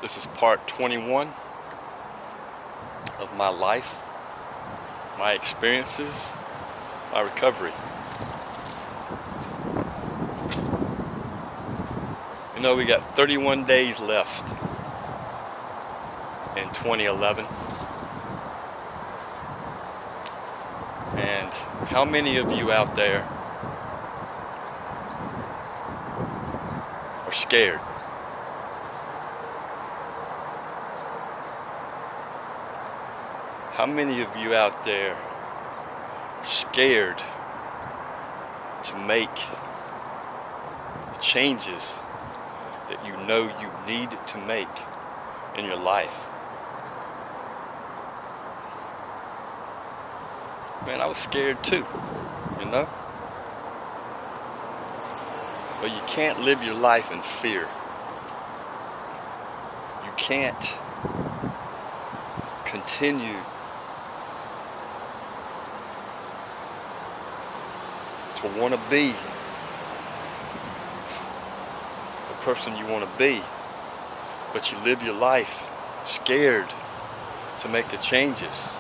This is part 21 of my life, my experiences, my recovery. You know, we got 31 days left in 2011. And how many of you out there are scared? How many of you out there are scared to make the changes that you know you need to make in your life? Man, I was scared too, you know? But you can't live your life in fear. You can't continue to want to be the person you want to be, but you live your life scared to make the changes.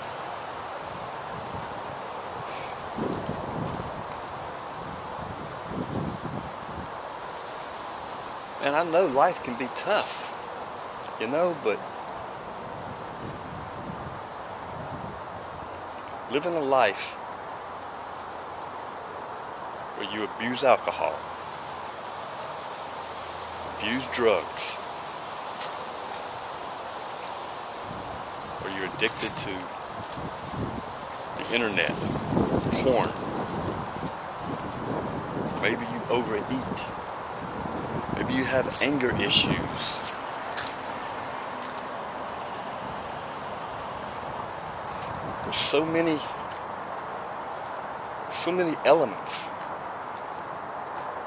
And I know life can be tough, you know, but living a life where you abuse alcohol, abuse drugs, or you're addicted to the internet, porn, maybe you overeat, maybe you have anger issues. There's so many elements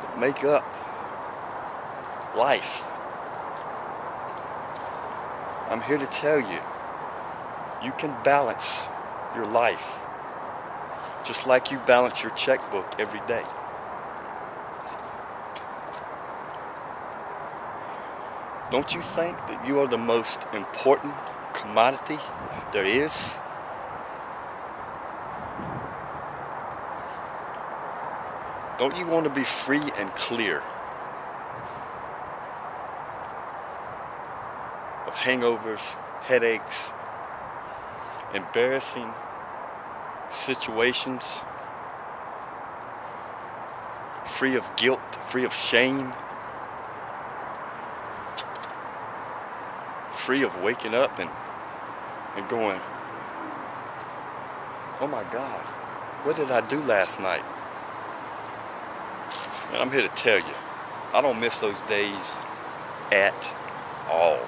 that make up life. I'm here to tell you, you can balance your life just like you balance your checkbook every day. Don't you think that you are the most important commodity there is? Don't you want to be free and clear of hangovers, headaches, embarrassing situations, free of guilt, free of shame, free of waking up and going, oh my God, what did I do last night? And I'm here to tell you, I don't miss those days at all.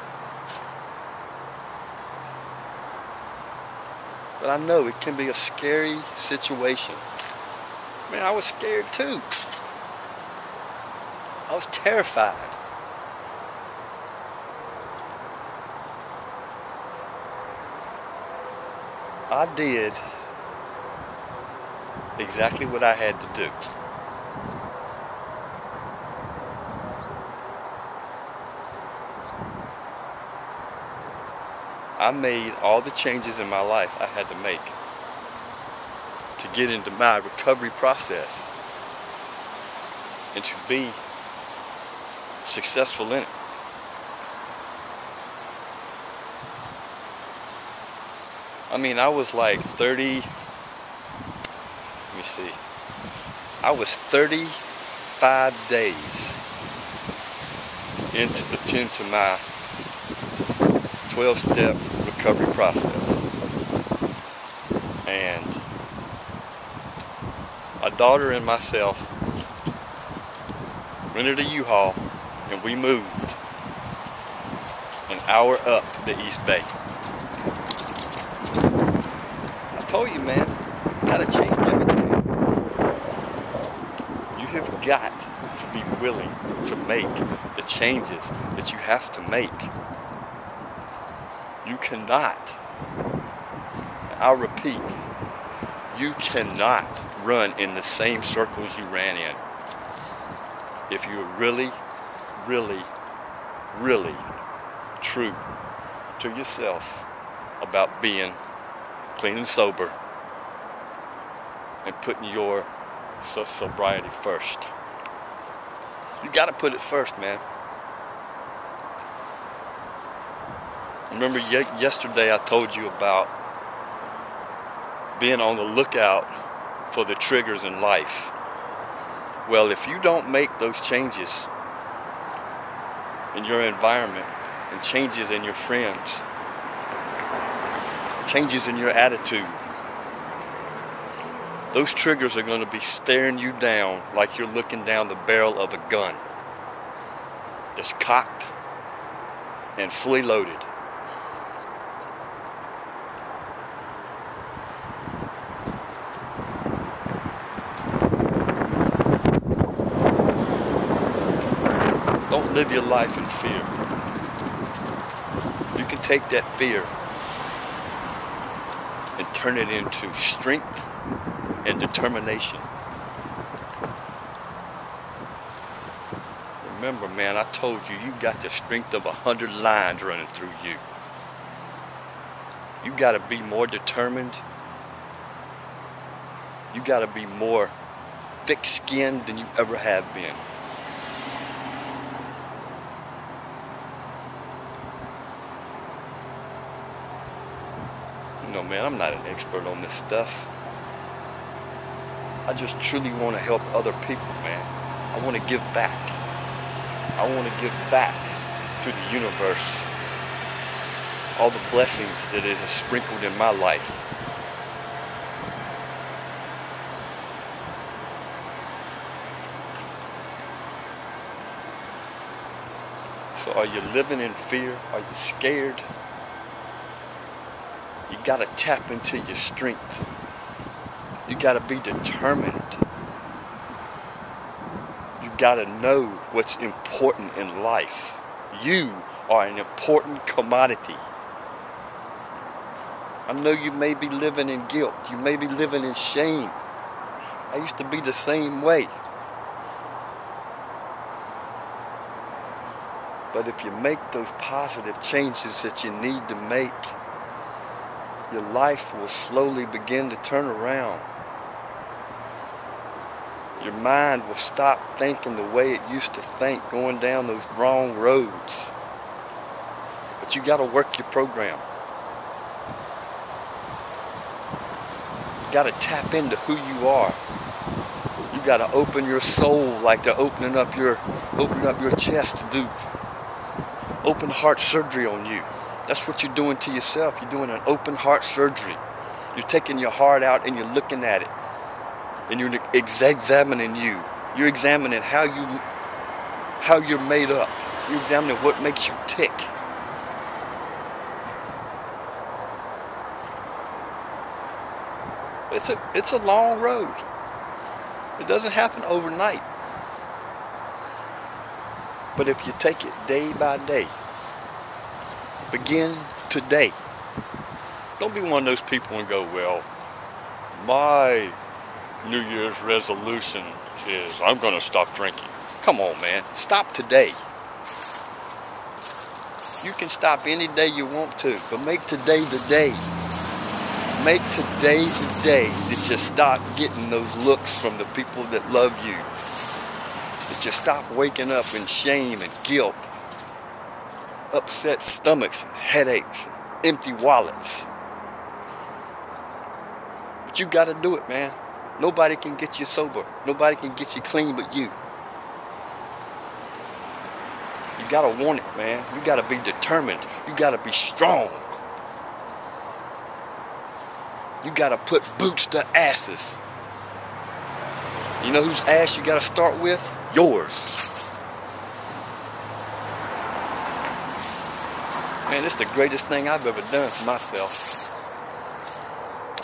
But I know it can be a scary situation. Man, I was scared too. I was terrified. I did exactly what I had to do. I made all the changes in my life I had to make to get into my recovery process and to be successful in it. I mean, I was like 30, let me see, I was 35 days into my 12-step recovery process, and my daughter and myself rented a U-Haul and we moved an hour up the East Bay. I told you, man, you gotta change everything. You have got to be willing to make the changes that you have to make. You cannot, I'll repeat, you cannot run in the same circles you ran in if you're really true to yourself about being clean and sober and putting your sobriety first. You got to put it first, man. Remember yesterday I told you about being on the lookout for the triggers in life. Well, if you don't make those changes in your environment and changes in your friends, changes in your attitude, those triggers are going to be staring you down like you're looking down the barrel of a gun that's cocked and fully loaded. Don't live your life in fear. You can take that fear and turn it into strength and determination. Remember, man, I told you, you got the strength of 100 lions running through you. You got to be more determined. You got to be more thick-skinned than you ever have been. You know, man, I'm not an expert on this stuff. I just truly want to help other people, man. I want to give back. I want to give back to the universe all the blessings that it has sprinkled in my life. So are you living in fear? Are you scared? You got to tap into your strength. You got to be determined. You got to know what's important in life. You are an important commodity. I know you may be living in guilt. You may be living in shame. I used to be the same way. But if you make those positive changes that you need to make, your life will slowly begin to turn around. Your mind will stop thinking the way it used to think, going down those wrong roads. But you got to work your program. You got to tap into who you are. You got to open your soul like they're opening up your chest to do open heart surgery on you. That's what you're doing to yourself. You're doing an open heart surgery. You're taking your heart out and you're looking at it. And you're examining you. You're examining how you're made up. You're examining what makes you tick. It's a long road. It doesn't happen overnight. But if you take it day by day, begin today. Don't be one of those people and go, well, my New Year's resolution is I'm going to stop drinking. Come on, man. Stop today. You can stop any day you want to, but make today the day. Make today the day that you stop getting those looks from the people that love you. That you stop waking up in shame and guilt, upset stomachs and headaches, and empty wallets. But you got to do it, man. Nobody can get you sober. Nobody can get you clean but you. You got to want it, man. You got to be determined. You got to be strong. You got to put boots to asses. You know whose ass you got to start with? Yours. Man, it's the greatest thing I've ever done for myself.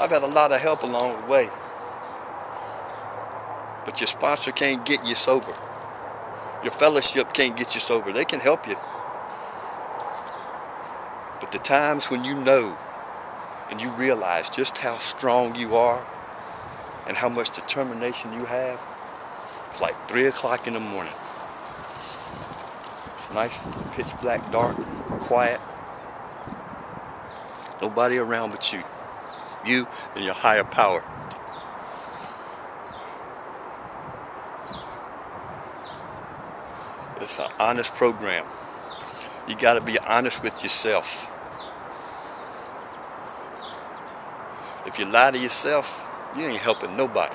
I've had a lot of help along the way. But your sponsor can't get you sober. Your fellowship can't get you sober. They can help you. But the times when you know and you realize just how strong you are and how much determination you have, it's like 3 o'clock in the morning. It's nice, pitch black, dark, quiet. Nobody around but you. You and your higher power. It's an honest program. You got to be honest with yourself. If you lie to yourself, you ain't helping nobody,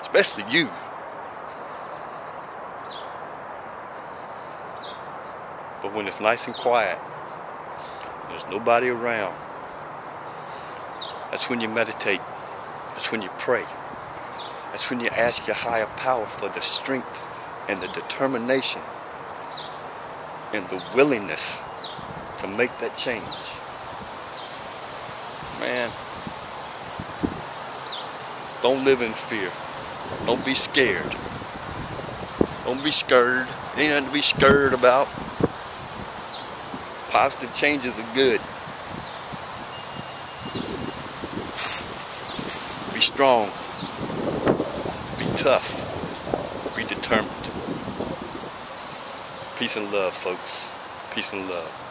especially you. But when it's nice and quiet, there's nobody around, that's when you meditate. That's when you pray. That's when you ask your higher power for the strength and the determination and the willingness to make that change. Man, don't live in fear. Don't be scared. Don't be scared. Ain't nothing to be scared about. Positive changes are good. Be strong. Be tough. Be determined. Peace and love, folks. Peace and love.